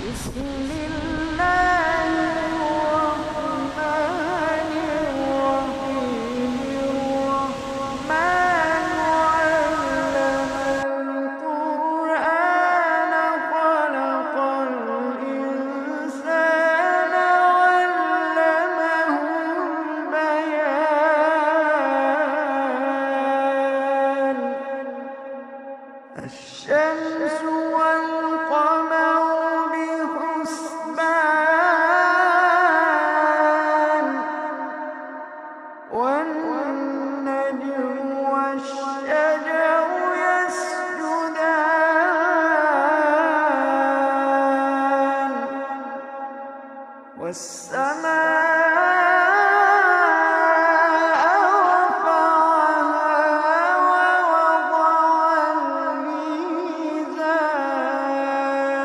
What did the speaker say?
بسم الله الرحمن الرحيم الرحمن علم القرآن خلق الإنسان علمه البيان الشمس والقمر بحسبان والنجم والشجر يسجدان والسماء